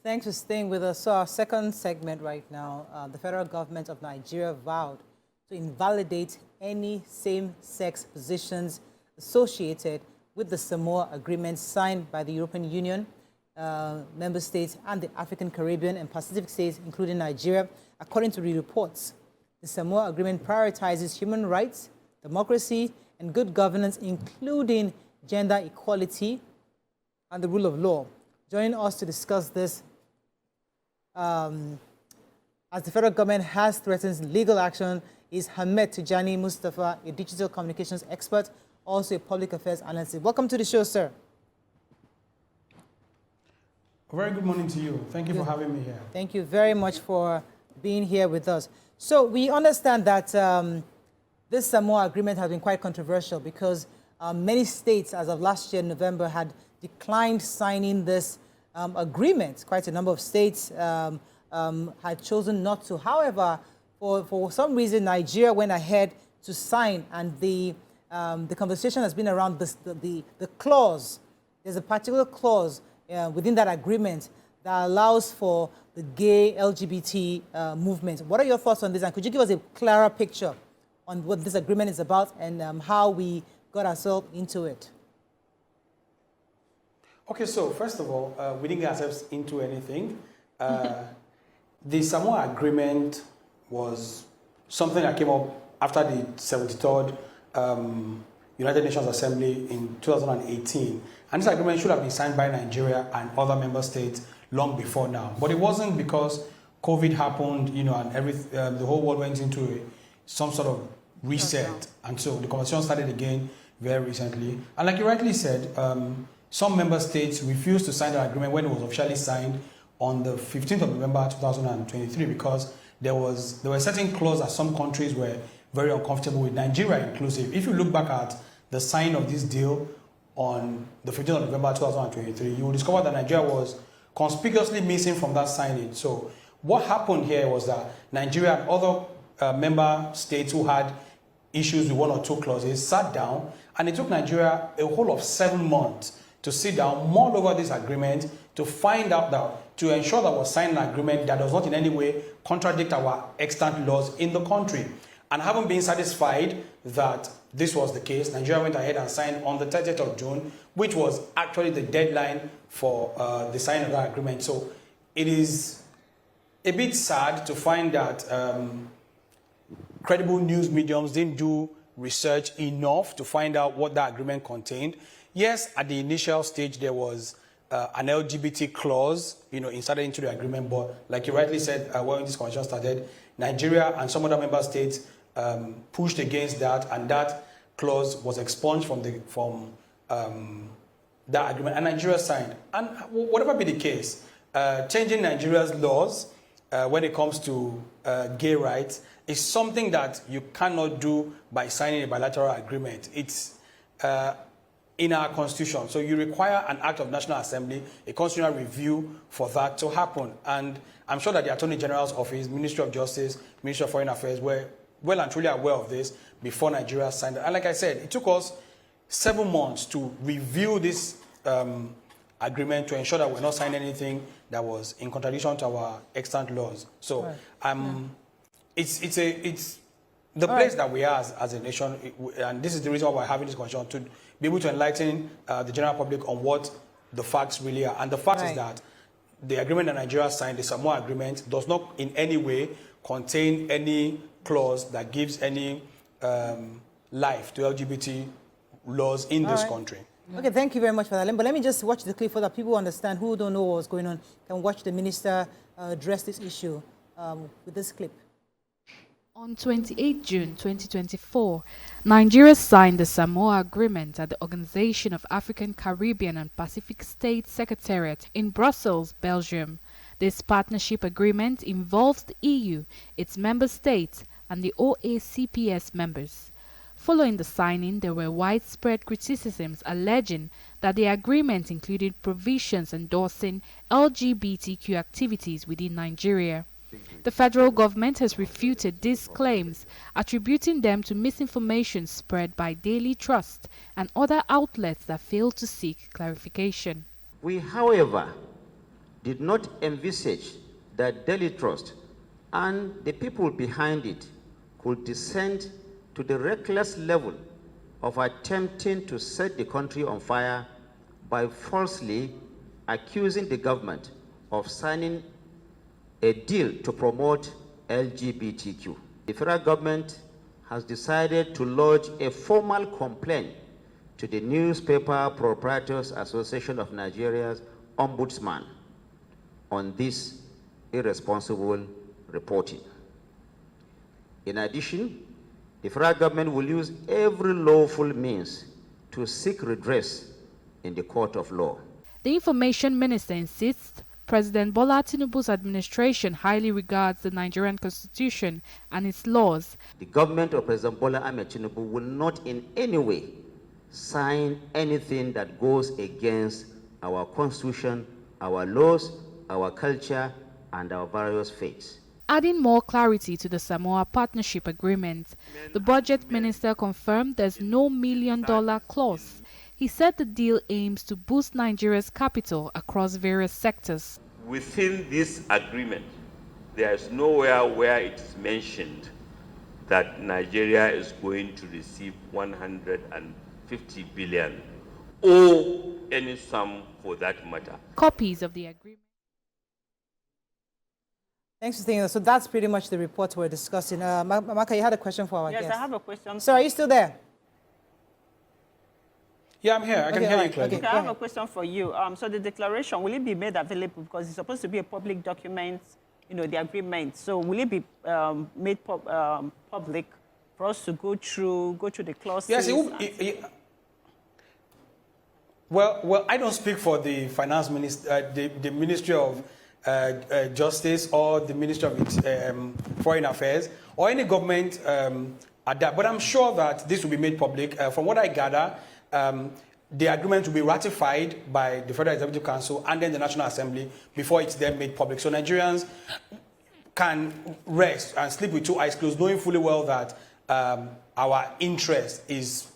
Thanks for staying with us. So our second segment right now, the federal government of Nigeria vowed to invalidate any same-sex positions associated with the Samoa Agreement signed by the European Union, member states, and the African, Caribbean, and Pacific states, including Nigeria. According to the reports, the Samoa Agreement prioritizes human rights, democracy, and good governance, including gender equality and the rule of law. Joining us to discuss this, as the federal government has threatened legal action, is Hamed Tijani Mustafa, a digital communications expert, also a public affairs analyst. Welcome to the show, sir. A very good morning to you. Thank you for having me here. Thank you very much for being here with us. So we understand that this Samoa agreement has been quite controversial because many states, as of last year, November, had declined signing this agreement. Quite a number of states had chosen not to. However, for some reason, Nigeria went ahead to sign, and the conversation has been around this, the clause. There's a particular clause within that agreement that allows for the gay LGBT movement. What are your thoughts on this? And could you give us a clearer picture on what this agreement is about and how we got ourselves into it? Okay, so first of all, we didn't get ourselves into anything. The Samoa Agreement was something that came up after the 73rd United Nations Assembly in 2018. And this agreement should have been signed by Nigeria and other member states long before now. But it wasn't because COVID happened, you know, and the whole world went into some sort of reset. And so the conversation started again very recently. And like you rightly said, some member states refused to sign the agreement when it was officially signed on the 15th of November 2023 because there were certain clauses that some countries were very uncomfortable with, Nigeria inclusive. If you look back at the sign of this deal on the 15th of November 2023, you will discover that Nigeria was conspicuously missing from that signing. So what happened here was that Nigeria and other member states who had issues with one or two clauses sat down, and it took Nigeria a whole of 7 months to sit down, mull over this agreement, to find out that, to ensure that we're signing an agreement that does not in any way contradict our extant laws in the country. And having been satisfied that this was the case, Nigeria went ahead and signed on the 30th of June, which was actually the deadline for the signing of that agreement. So it is a bit sad to find that credible news mediums didn't do research enough to find out what that agreement contained. Yes, at the initial stage, there was an LGBT clause, you know, inserted into the agreement. But like you rightly said, when this conversation started, Nigeria and some other member states pushed against that, and that clause was expunged from that agreement, and Nigeria signed. And whatever be the case, changing Nigeria's laws when it comes to gay rights is something that you cannot do by signing a bilateral agreement. It's in our constitution. So you require an act of National Assembly, a constitutional review for that to happen. And I'm sure that the Attorney General's office, Ministry of Justice, Ministry of Foreign Affairs were well and truly aware of this before Nigeria signed it. And like I said, it took us 7 months to review this agreement to ensure that we're not signing anything that was in contradiction to our extant laws. So it's the place that we are as a nation, and this is the reason why we're having this conversation, to be able to enlighten the general public on what the facts really are. And the fact is that the agreement that Nigeria signed, the Samoa Agreement, does not in any way contain any clause that gives any life to LGBT laws in this country. Okay, thank you very much for that. But let me just watch the clip so that people understand who don't know what's going on can watch the minister address this issue with this clip. On 28 June 2024, Nigeria signed the Samoa Agreement at the Organization of African, Caribbean and Pacific States Secretariat in Brussels, Belgium. This partnership agreement involves the EU, its member states, and the OACPS members. Following the signing, there were widespread criticisms alleging that the agreement included provisions endorsing LGBTQ activities within Nigeria. The federal government has refuted these claims, attributing them to misinformation spread by Daily Trust and other outlets that failed to seek clarification. We, however, did not envisage that Daily Trust and the people behind it could descend to the reckless level of attempting to set the country on fire by falsely accusing the government of signing a deal to promote LGBTQ. The federal government has decided to lodge a formal complaint to the Newspaper Proprietors Association of Nigeria's Ombudsman on this irresponsible reporting. In addition, the federal government will use every lawful means to seek redress in the court of law. The information minister insists President Bola Tinubu's administration highly regards the Nigerian constitution and its laws. The government of President Bola Ahmed Tinubu will not in any way sign anything that goes against our constitution, our laws, our culture, and our various faiths. Adding more clarity to the Samoa Partnership Agreement, the budget minister confirmed there's no million-dollar clause. He said the deal aims to boost Nigeria's capital across various sectors. Within this agreement, there is nowhere where it is mentioned that Nigeria is going to receive 150 billion or any sum for that matter. Copies of the agreement. Thanks for saying that. So that's pretty much the report we're discussing. Maka, you had a question for our guest. Yes, I have a question. So are you still there? Yeah, I'm here. I can hear you clearly. Okay, I have a question for you. So the declaration, will it be made available? Because it's supposed to be a public document, you know, the agreement. So will it be made public for us to go through the clauses? Yes, well, I don't speak for the finance minister, the Ministry of Justice or the Ministry of Foreign Affairs or any government at that. But I'm sure that this will be made public. From what I gather, the agreement will be ratified by the Federal Executive Council and then the National Assembly before it's then made public. So Nigerians can rest and sleep with two eyes closed, knowing fully well that our interest is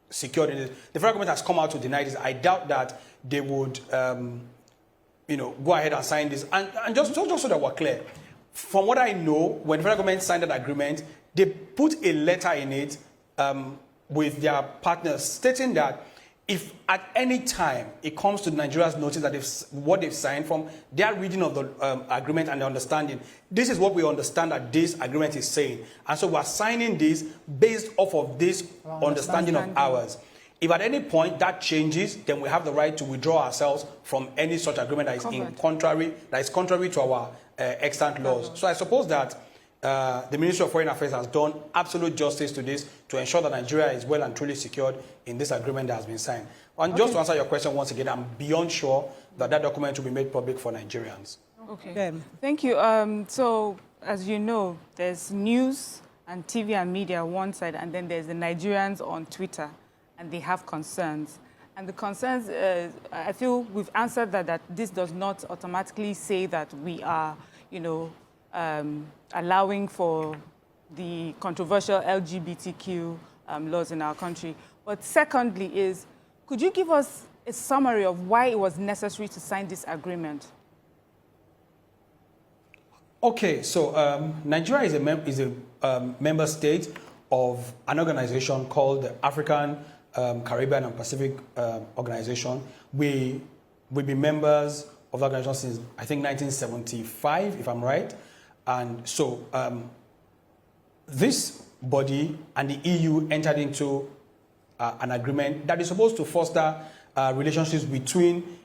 secured in it. The federal government has come out to deny this. I doubt that they would, go ahead and sign this. And just so that we're clear, from what I know, when the federal government signed that agreement, they put a letter in it with their partners stating that if at any time it comes to Nigeria's notice that what they've signed from their reading of the agreement and the understanding, this is what we understand that this agreement is saying. And so we're signing this based off of this understanding of ours. If at any point that changes, then we have the right to withdraw ourselves from any such agreement that is contrary to our extant laws. So I suppose that the Ministry of Foreign Affairs has done absolute justice to this to ensure that Nigeria is well and truly secured in this agreement that has been signed. And just to answer your question once again, I'm beyond sure that that document will be made public for Nigerians. Okay. Thank you. So, as you know, there's news and TV and media on one side, and then there's the Nigerians on Twitter, and they have concerns. And the concerns, I feel we've answered that this does not automatically say that we are, allowing for the controversial LGBTQ laws in our country. But secondly could you give us a summary of why it was necessary to sign this agreement? Okay, so Nigeria is a member state of an organization called the African, Caribbean and Pacific Organization. We've been members of the organization since, I think, 1975, if I'm right. And so this body and the EU entered into an agreement that is supposed to foster relationships between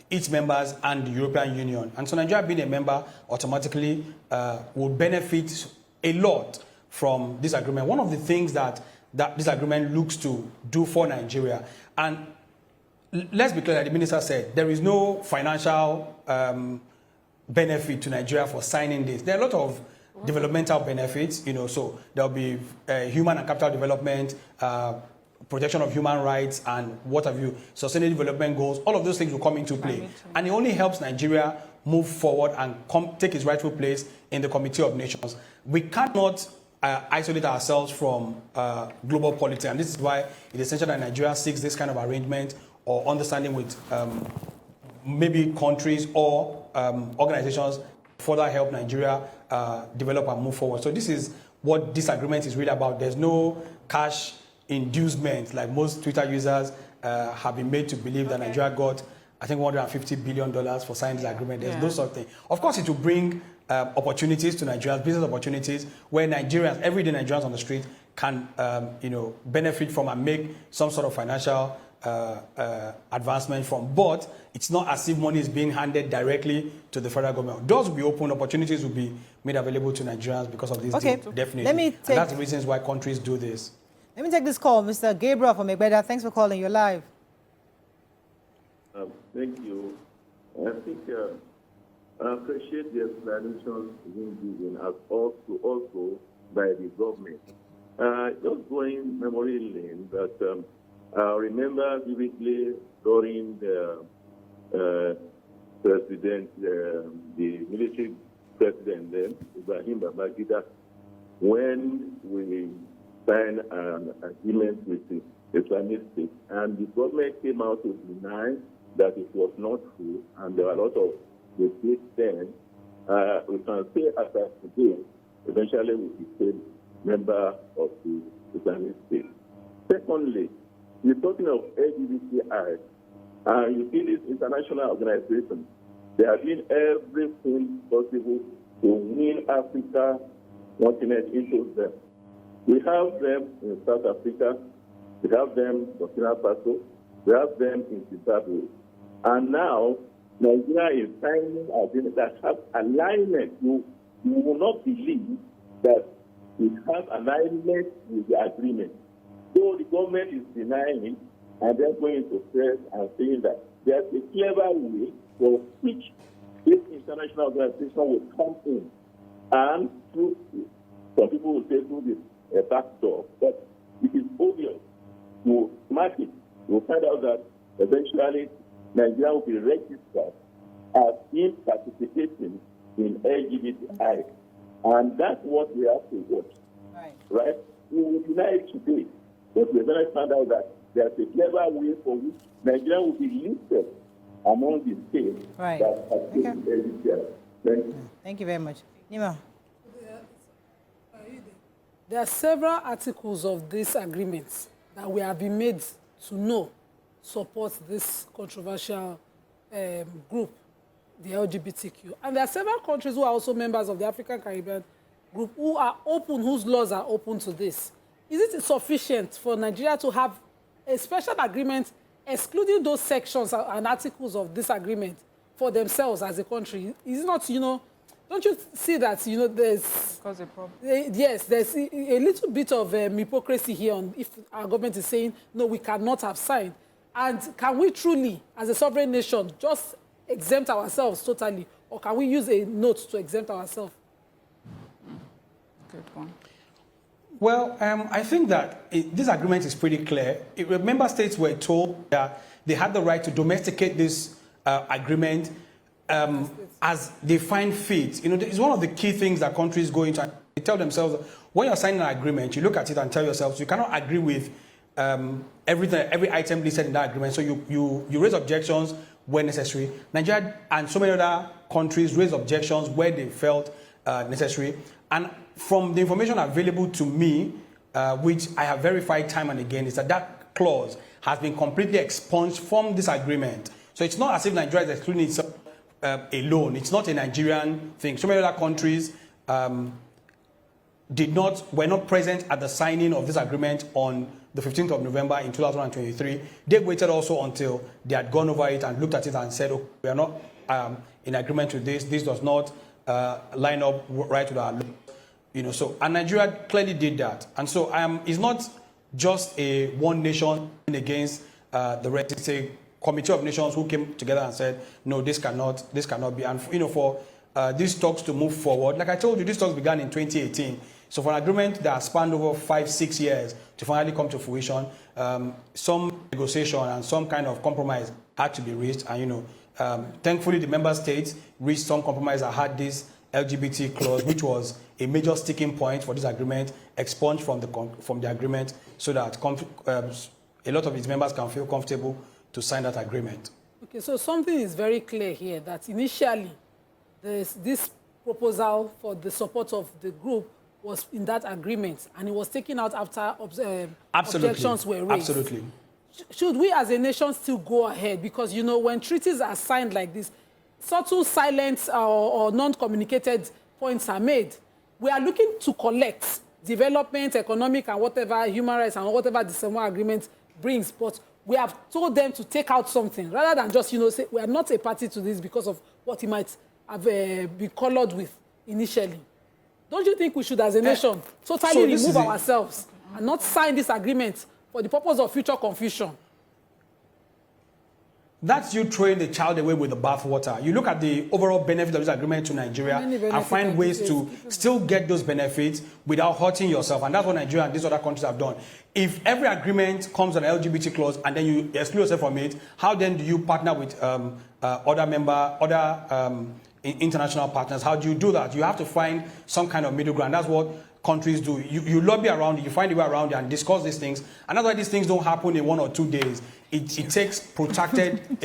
its members and the European Union. And so Nigeria being a member automatically will benefit a lot from this agreement. One of the things that this agreement looks to do for Nigeria, and let's be clear, like the minister said, there is no financial benefit to Nigeria for signing this. There are a lot of developmental benefits, so there'll be human and capital development, protection of human rights, and what have you, sustainable development goals. All of those things will come into play. And it only helps Nigeria move forward and take its rightful place in the Committee of Nations. We cannot isolate ourselves from global politics, and this is why it is essential that Nigeria seeks this kind of arrangement or understanding with maybe countries or organizations further help Nigeria develop and move forward. So this is what this agreement is really about. There's no cash inducement like most Twitter users have been made to believe that Nigeria got, I think, $150 billion for signing this agreement. There's no such thing. Of course, it will bring opportunities to Nigerians, business opportunities, where Nigerians, everyday Nigerians on the street can, benefit from and make some sort of financial advancement from. But it's not as if money is being handed directly to the federal government. Doors will be open, opportunities will be made available to Nigerians because of this deal, definitely. Let me take, and that's the reasons why countries do this. Let me take this call. Mr. Gabriel from Egbeda, thanks for calling. You're live. Thank you. I think I appreciate the explanations being given as also by the government. Just going memory lane, that I remember vividly during the the military president then, Ibrahim Babangida, when we signed an agreement with the Islamic State, and the government came out to deny that it was not true, and there were a lot of debates then. We can say as of today, eventually we became member of the Islamic State. Secondly, we're talking of LGBTI, and you see this international organization, they are doing everything possible to win Africa continent into them. We have them in South Africa, we have them in Burkina Faso, we have them in Zimbabwe. And now, Nigeria is signing agreements that have alignment. You will not believe that we have alignment with the agreement. So the government is denying it, and they're going to press and saying that there's a clever way for which this international organization will come in and through, some people will say through the back door, but it is obvious to mark it. You'll find out that eventually Nigeria will be registered as in participating in LGBTI. And that's what we have to watch. Right? We will deny it today, but we will find out that there's a clever way for which Nigeria will be listed among the states that have taken LGBTI. Thank you. Thank you very much. Nima. There are several articles of this agreement that we have been made to know support this controversial group, the LGBTQ. And there are several countries who are also members of the African Caribbean group who are open, whose laws are open to this. Is it sufficient for Nigeria to have a special agreement excluding those sections and articles of this agreement for themselves as a country? Is it not, don't you see that, there's... Cause a problem. Yes, there's a little bit of hypocrisy here on if our government is saying, no, we cannot have signed. And can we truly, as a sovereign nation, just exempt ourselves totally? Or can we use a note to exempt ourselves? Good one. Well, I think that this agreement is pretty clear. Member states were told that they had the right to domesticate this agreement as they find fit. It's one of the key things that countries go into. They tell themselves, when you're signing an agreement, you look at it and tell yourselves, you cannot agree with every item listed in that agreement. So you raise objections where necessary. Nigeria and so many other countries raised objections where they felt necessary. And from the information available to me, which I have verified time and again, is that clause has been completely expunged from this agreement. So it's not as if Nigeria is excluding itself alone. It's not a Nigerian thing. So many other countries were not present at the signing of this agreement on the 15th of November in 2023. They waited also until they had gone over it and looked at it and said, oh, we are not in agreement with this. This does not line up right with our law. So, and Nigeria clearly did that. And so it's not just a one nation against the rest. It's a committee of nations who came together and said, no, this cannot be. And for these talks to move forward, like I told you, these talks began in 2018. So for an agreement that spanned over 5-6 years to finally come to fruition, some negotiation and some kind of compromise had to be reached. And thankfully the member states reached some compromise that had this LGBT clause, which was a major sticking point for this agreement, expunged from the agreement, so that a lot of its members can feel comfortable to sign that agreement. Okay, so something is very clear here, that initially this proposal for the support of the group was in that agreement, and it was taken out after objections were raised. Absolutely. Should we as a nation still go ahead? Because, you know, when treaties are signed like this, subtle silence or non-communicated points are made. We are looking to collect development, economic, and whatever, human rights, and whatever the Samoa agreement brings, but we have told them to take out something, rather than just, you know, say we are not a party to this because of what it might have been colored with initially. Don't you think we should, as a nation, totally remove ourselves and not sign this agreement for the purpose of future confusion? That's you throwing the child away with the bathwater. You look at the overall benefit of this agreement to Nigeria and find ways to still get those benefits without hurting yourself. And that's what Nigeria and these other countries have done. If every agreement comes with an LGBT clause and then you exclude yourself from it, how then do you partner with other international partners? How do you do that? You have to find some kind of middle ground. That's what countries do. You lobby around it, you find a way around it and discuss these things. And that's why these things don't happen in 1 or 2 days. It takes protracted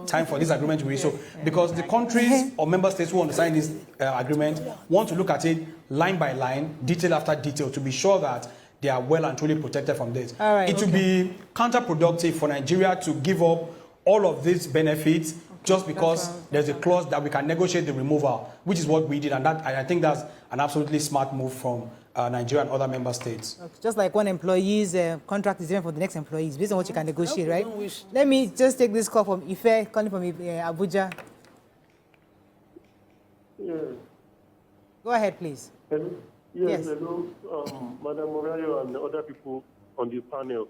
time for this agreement to be so, because the countries or member states who want to sign this agreement want to look at it line by line, detail after detail, to be sure that they are well and truly protected from this. It would be counterproductive for Nigeria to give up all of these benefits just because there's a clause that we can negotiate the removal, which is what we did. And that, I think that's an absolutely smart move from Nigeria and other member states. Okay. Just like one employee's contract is different for the next employees, based on what you can negotiate, right? Let me just take this call from Ife, calling from Abuja. Yeah. Go ahead, please. Hello? Yes. Hello, Madam Morayo and the other people on the panel.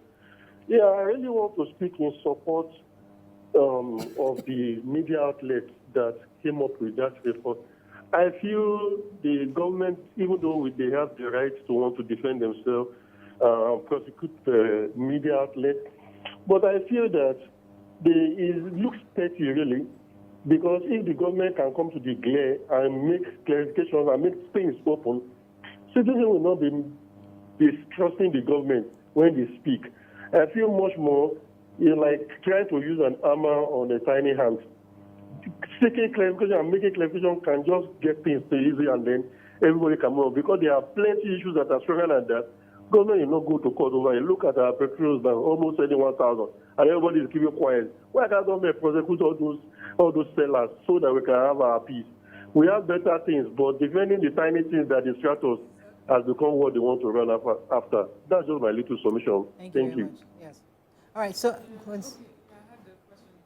Yeah, I really want to speak in support of the media outlet that came up with that report. I feel the government, even though they have the right to want to defend themselves, prosecute the media outlet, but I feel that it looks petty, really, because if the government can come to the glare and make clarifications and make things open, citizens will not be distrusting the government when they speak. I feel much more like trying to use an hammer on a tiny hand. Seeking clarification and making clarification can just get things too easy, and then everybody can move, because there are plenty issues that are stronger than that. Government will not go to court over it. Look at our petrols now, almost 81,000, and everybody is keeping quiet. Why can't government prosecute all those sellers so that we can have our peace? We have better things, but defending the tiny things that distract us has become what they want to run after. That's just my little submission. Thank you. Yes. All right. So,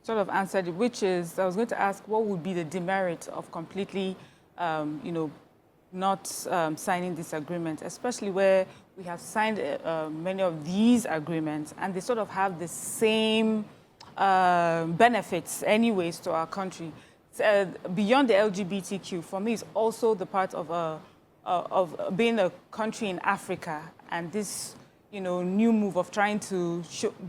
sort of answered it, which is, I was going to ask, what would be the demerit of completely, not signing this agreement, especially where we have signed many of these agreements and they sort of have the same benefits anyways to our country. Beyond the LGBTQ, for me, it's also the part of being a country in Africa, and this, new move of trying to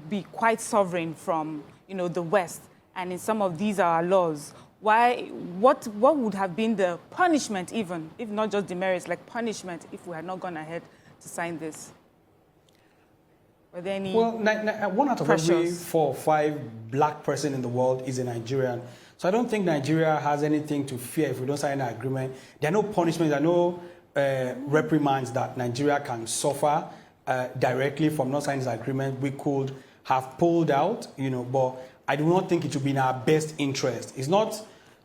be quite sovereign from, the West, and in some of these are our laws. What would have been the punishment, even if not just demerits, like punishment, if we had not gone ahead to sign this? Were there any? Well, 1 out of every 4 or 5 black person in the world is a Nigerian. So I don't think Nigeria has anything to fear if we don't sign an agreement. There are no punishments, there are no reprimands that Nigeria can suffer directly from not signing this agreement. We could have pulled out, but I do not think it would be in our best interest. It's not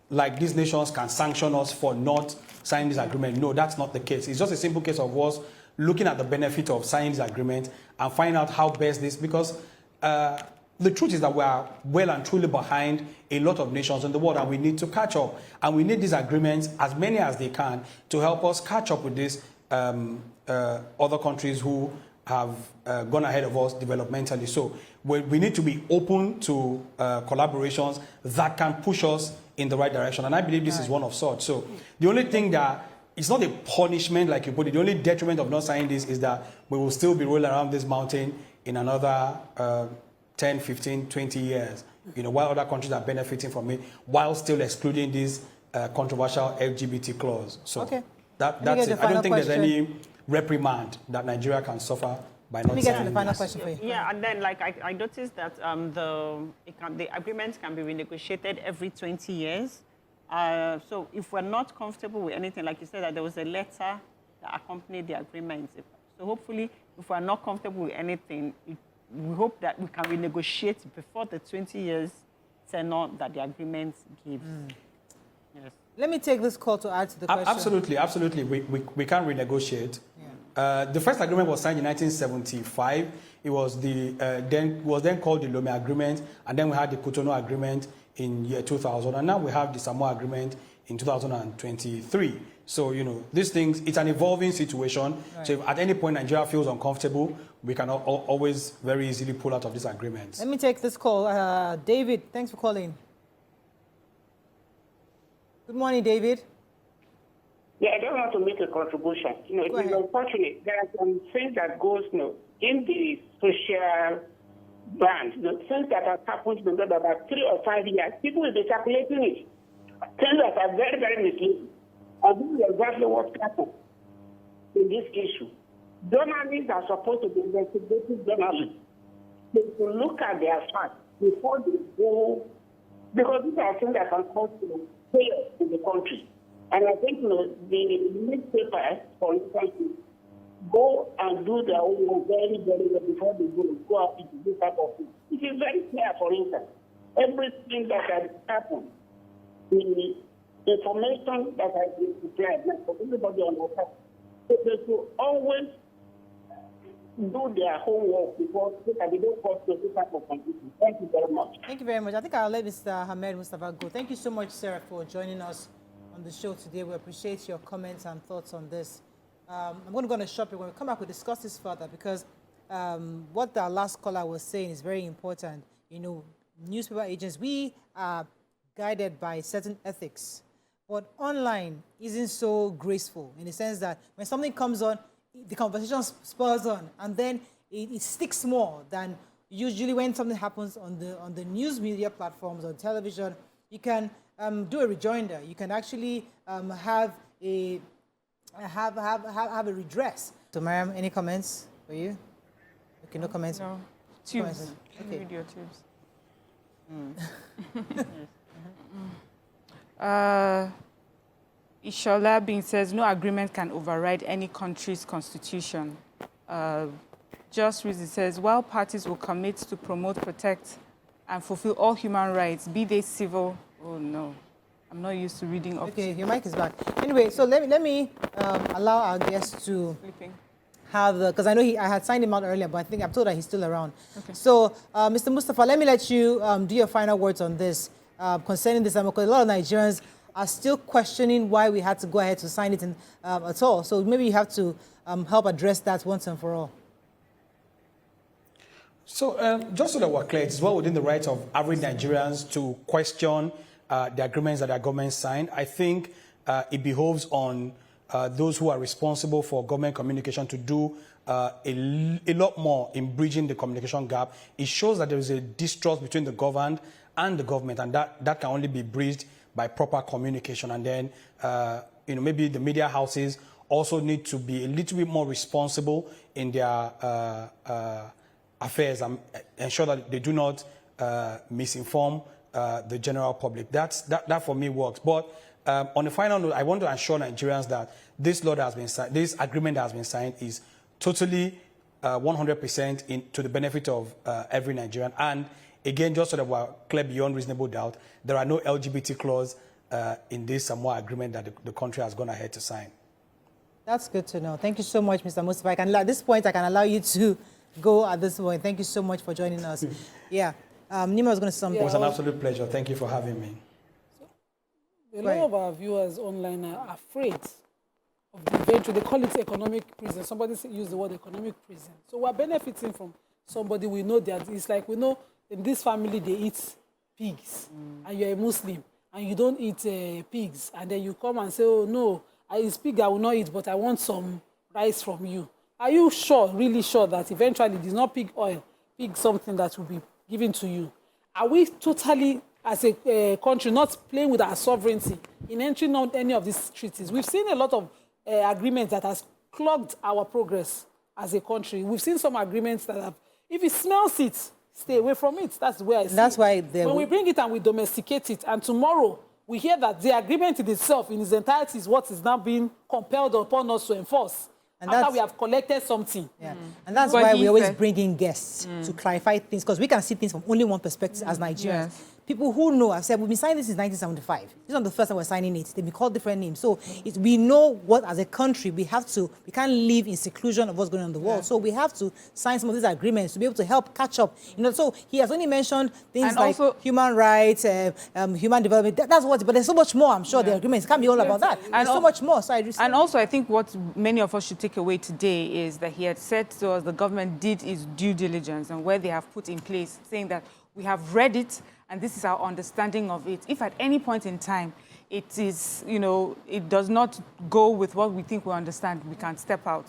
like these nations can sanction us for not signing this agreement. No, that's not the case. It's just a simple case of us looking at the benefit of signing this agreement and find out how best this, because the truth is that we are well and truly behind a lot of nations in the world, and we need to catch up. And we need these agreements, as many as they can, to help us catch up with these other countries who have gone ahead of us developmentally. So we need to be open to collaborations that can push us in the right direction. And I believe this is one of sorts. So the only thing that, it's not a punishment like you put it, the only detriment of not signing this is that we will still be rolling around this mountain in another 10, 15, 20 years, while other countries are benefiting from it, while still excluding this controversial LGBT clause. So that's it. I don't think there's any reprimand that Nigeria can suffer by not signing. Let me get to the final question for you. Yeah, and then I noticed that the agreement can be renegotiated every 20 years. So if we're not comfortable with anything, like you said, that there was a letter that accompanied the agreement. So hopefully, if we're not comfortable with anything, we hope that we can renegotiate before the 20 years tenure that the agreement gives. Yes. Let me take this call to add to the question. Absolutely, absolutely. We can renegotiate. Yeah. The first agreement was signed in 1975. It was then called the Lomé Agreement, and then we had the Cotonou Agreement in year 2000, and now we have the Samoa Agreement in 2023. So, these things, it's an evolving situation. Right. So if at any point Nigeria feels uncomfortable, we can always very easily pull out of this agreement. Let me take this call. David, thanks for calling. Good morning, David. Yeah, I don't want to make a contribution. It is unfortunate. There are some things that goes, in the social band, things that have happened in about 3 or 5 years, people will be circulating it. Things that are very, very misleading. And this is exactly what happened in this issue. Journalists are supposed to be investigative journalists. They should look at their facts before they go, because these are things that can cause chaos in the country. And I think the newspapers, for instance, go and do their own work very, very well before they go out into this type of thing. It is very clear, for instance, everything that has happened, the information that has been prepared, for everybody on the top, they should always do their homework before they don't cause this type of condition. Thank you very much. Thank you very much. I think I'll let Mr. Hamed Mustafa go. Thank you so much, Sarah, for joining us on the show today. We appreciate your comments and thoughts on this. I'm going to go on a short break. When we come back, we'll discuss this further because what the last caller was saying is very important. Newspaper agents, we are guided by certain ethics, but online isn't so graceful in the sense that when something comes on, the conversation spurs on, and then it sticks more than usually when something happens on the news media platforms or television. You can do a rejoinder. You can actually have a redress. So, Mariam, any comments for you? Okay, no comments. No. Tubes. Okay. Video tubes. Ishola Bin says no agreement can override any country's constitution. Just Reason says while parties will commit to promote, protect, and fulfill all human rights, be they civil. Oh no, I'm not used to reading. Okay, your mic is back. Anyway, so let me allow our guests to have because I know I had signed him out earlier, but I think I'm told that he's still around. Okay. So, Mr. Mustafa, let me let you do your final words on this concerning this, because a lot of Nigerians are still questioning why we had to go ahead to sign it at all. So maybe you have to help address that once and for all. So just so that we're clear, it's well within the rights of average Nigerians to question the agreements that their government signed. I think it behoves on those who are responsible for government communication to do a lot more in bridging the communication gap. It shows that there is a distrust between the governed and the government, and that can only be bridged by proper communication. And then, maybe the media houses also need to be a little bit more responsible in their affairs and ensure that they do not misinform the general public. That for me works. But on the final note, I want to assure Nigerians that this law that has been signed, this agreement that has been signed, is totally 100% to the benefit of every Nigerian. And again, just so that we're clear beyond reasonable doubt, there are no LGBT clause in this Samoa agreement that the country has gone ahead to sign. That's good to know. Thank you so much, Mr. Mustafa. At this point, I can allow you to go at this point. Thank you so much for joining us. Yeah. Nima was going to say something. It was an absolute pleasure. Thank you for having me. A lot of our viewers online are afraid of the eventual, they call it economic prison. Somebody used the word economic prison. So we're benefiting from somebody we know that it's like we know in this family they eat pigs and you're a Muslim and you don't eat pigs, and then you come and say, oh no, it's pig I will not eat, but I want some rice from you. Are you sure, really sure that eventually it is not pig oil, pig something that will be given to you? Are we totally, as a country, not playing with our sovereignty in entering on any of these treaties? We've seen a lot of agreements that has clogged our progress as a country. We've seen some agreements that have, if it smells it, stay away from it. That's where I see. That's why when we bring it and we domesticate it, and tomorrow we hear that the agreement in itself, in its entirety, is what is now being compelled upon us to enforce. And after we have collected something. Yeah. And that's why we always bring in guests to clarify things, because we can see things from only one perspective as Nigerians. Yes. People who know, I've said, we've been signing this since 1975. This is not the first time we're signing it. They've been called different names. So we know what, as a country, we can't live in seclusion of what's going on in the world. So we have to sign some of these agreements to be able to help catch up. You know, so he has only mentioned things like human rights, human development. That's what, but there's so much more, I'm sure, the agreements can't be all about that. There's so much more. So and also, I think what many of us should take away today is that he had said to us the government did its due diligence, and where they have put in place, saying that we have read it and this is our understanding of it. If at any point in time it is, you know, it does not go with what we think we understand, we can step out.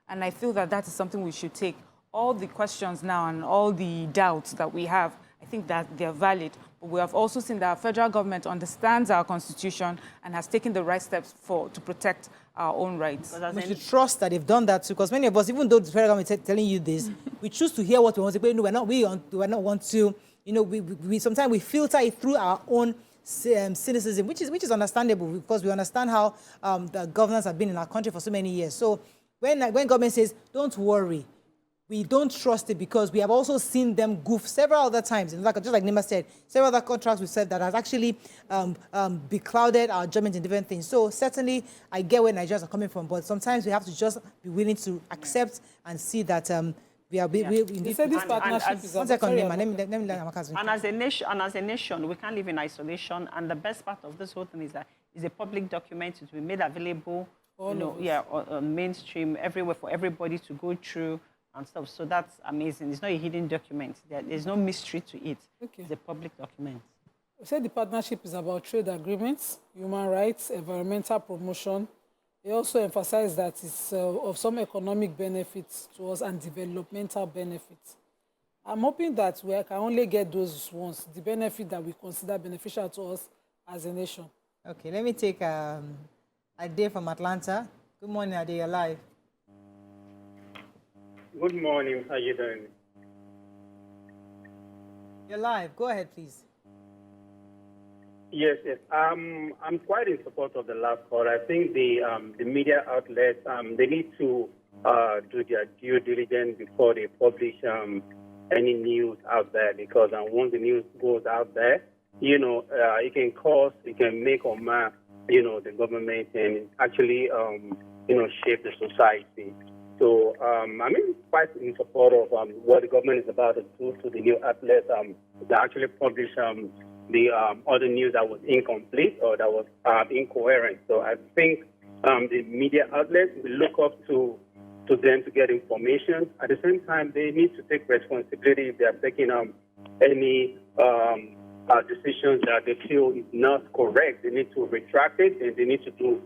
And I feel that that is something we should take. All the questions now and all the doubts that we have, I think that they're valid. But we have also seen that our federal government understands our constitution and has taken the right steps to protect our own rights. We should trust that they've done that too, because many of us, even though the federal government is telling you this, we choose to hear what we want to say. No, we're not want to, you know, we sometimes we filter it through our own cynicism, which is understandable, because we understand how the governance have been in our country for so many years. So when government says, don't worry, we don't trust it, because we have also seen them goof several other times. And just like Nima said, several other contracts we've said that has actually beclouded our judgment in different things. So certainly, I get where Nigerians are coming from, but sometimes we have to just be willing to accept and see that we are. They said this partnership is. One second, Nima. Let me learn Amaka's. And as a nation, we can't live in isolation. And the best part of this whole thing is that it's a public document. It will be made available, on mainstream everywhere for everybody to go through and stuff. So that's amazing. It's not a hidden document. There's no mystery to it. Okay. It's a public document. You said the partnership is about trade agreements, human rights, environmental promotion. They also emphasize that it's of some economic benefits to us and developmental benefits. I'm hoping that we can only get those ones, the benefit that we consider beneficial to us as a nation. Okay, let me take Ade from Atlanta. Good morning, Ade. You're live. Good morning. How are you doing? You're live. Go ahead, please. Yes. I'm quite in support of the last call. I think the media outlets they need to do their due diligence before they publish any news out there, because once the news goes out there, it can make or mar the government and actually shape the society. So I'm quite in support of what the government is about to do to the new outlets to actually publish the other news that was incomplete or that was incoherent. So I think the media outlets will look up to them to get information. At the same time, they need to take responsibility if they are taking any decisions that they feel is not correct. They need to retract it, and they need to do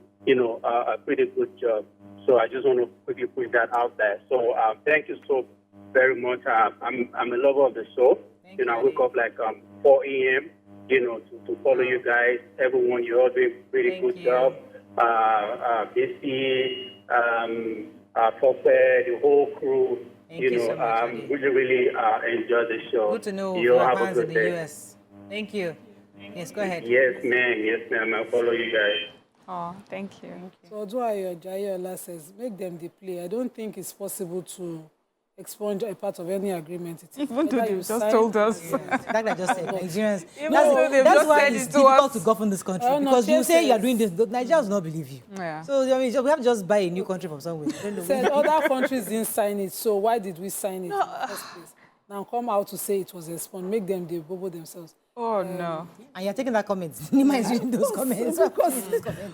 a pretty good job. So I just want to quickly put that out there. So thank you so very much. I'm a lover of the show. I wake up like 4 a.m. To follow you guys. Everyone, you're all doing a pretty good job. BC, Prophet, the whole crew. Really enjoy the show. Good to know you your have fans a in good the day. US. Thank you. Yes, go ahead. Yes, ma'am. I'll follow you guys. Oh, thank you. So Oduayo Jayola says, make them the play. I don't think it's possible to expunge a part of any agreement. Even though you just told us. Like I just said, Nigerians. That's why it's difficult to govern this country, because you say you are doing this, Nigerians will not believe you. Yeah. So we have to just buy a new country from somewhere. Said other countries didn't sign it, so why did we sign it in the first place? Now come out to say it was expunged. Make them the bobo themselves. Oh, no. And you're taking that comment. Nima is reading those comments.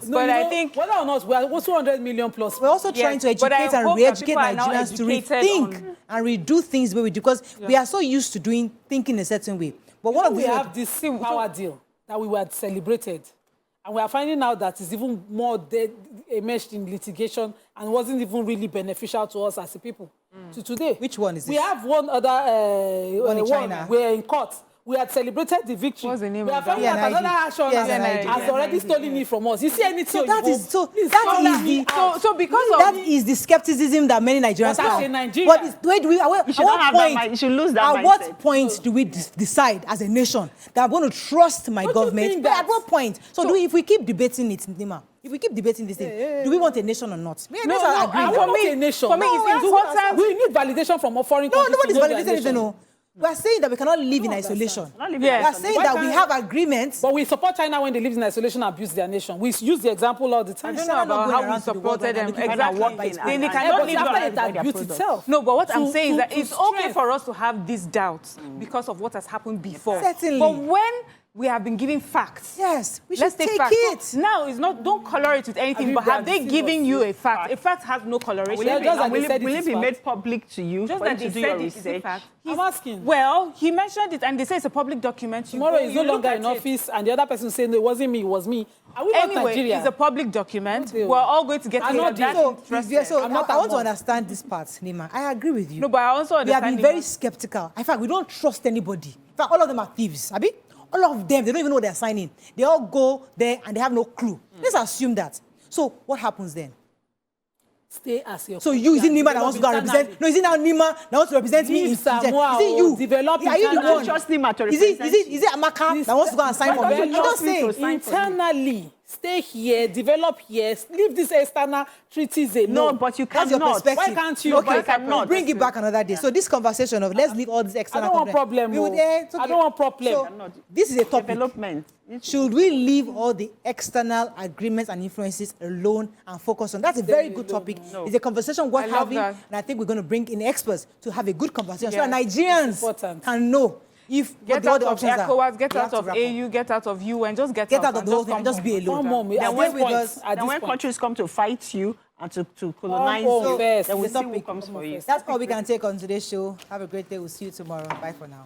But I think whether or not we are 200 million plus. We're also trying to educate and re-educate Nigerians to rethink and redo things the way we do, because we are so used to thinking a certain way. But we have this power deal that we were celebrated, and we are finding out that it's even more enmeshed in litigation and wasn't even really beneficial to us as a people. To today. Which one is this? We have one other one in China. We're in court. We had celebrated the victory. What's the name we of are finding that? out another action has already stolen it from us. You see anything? So that is so. That is the. So because of that is the skepticism that many Nigerians But that's have. in Nigeria. But where do we? At what You should not have that mind. You should lose that At mindset. what point do we decide as a nation that I'm going to trust my Don't you government? think But that- at what point? So if we keep debating it, Nima, if we keep debating this thing, do we want a nation or not? Me and No, this I no, agree. I No, want a nation. for me, it's important. We need validation from foreign countries. nobody's to know their validating anything. nation. No. We are saying that we cannot live in isolation. Not living We in are isolation. saying Why that we can't- have agreements. But we support China when they live in isolation and abuse their nation. We use the example all the time. I don't China know not about going how we around to the world supported right now them. looking for Exactly. working They and- cannot But live after on it their abused product. itself. No, but what I'm To- saying is to- that to it's okay strength. for us to have these doubts because of what has happened before. Certainly. But when we have been given facts, Yes, we let's should take take facts. it. So now it's not. Don't color it with anything. Have you But have been they given serious? you a fact? A fact has no coloration. Will it be- And and will they said will it it is be fact. made public to you Just for that you they to do said your it is a research? fact. I'm asking. Well, he mentioned it, and they say it's a public document. You Tomorrow go, he's you no look longer at in it. office, and the other person saying no, it wasn't me, it was me. Are we not Anyway, Nigeria? it's a public document. Okay. We're all going to get I'm paid. not That's So, interesting. so I'm not I want to among- understand this part, Nima. I agree with you. No, but I also We have understand. been very skeptical. In fact, we don't trust anybody. In fact, all of them are thieves. Abi? All of them, they don't even know what they're signing. They all go there and they have no clue. Let's assume that. So what happens then? Stay as your So you, is it country Nima and that wants to go and develop represent? No, is it now Nima that wants to represent me? Leave in Samoa, Is it you? develop Are you the internally. one? Trust Nima to Is it represent Amaka that wants to go and sign for me? don't I'm you just trust me to saying. sign for you? Internally, stay here, develop here, leave this external treaties alone. No, but you That's your cannot. perspective. Why can't you? Okay, Why cannot? we'll bring it back another day. So this conversation of let's leave all these I external don't want problem. we would, oh. it's okay. I don't want problem. So this is a topic. Development. Should we leave all the external agreements and influences alone and focus on? That's a very good topic. No. It's a conversation worth I love having, that. and I think we're going to bring in experts to have a good conversation so Yes, that it's Nigerians important. can know if Get what out the of options are. ECOWAS, get We have out to of wrap up. AU, get out of UN, just get Get out out of and the whole thing come and just be home. alone. Come on, Stay at this with point, us. at Then this when point. countries come to fight you and to colonize home you, first. then we The see who topic. comes for you. That's all we can take on today's show. Have a great day. We'll see you tomorrow. Bye for now.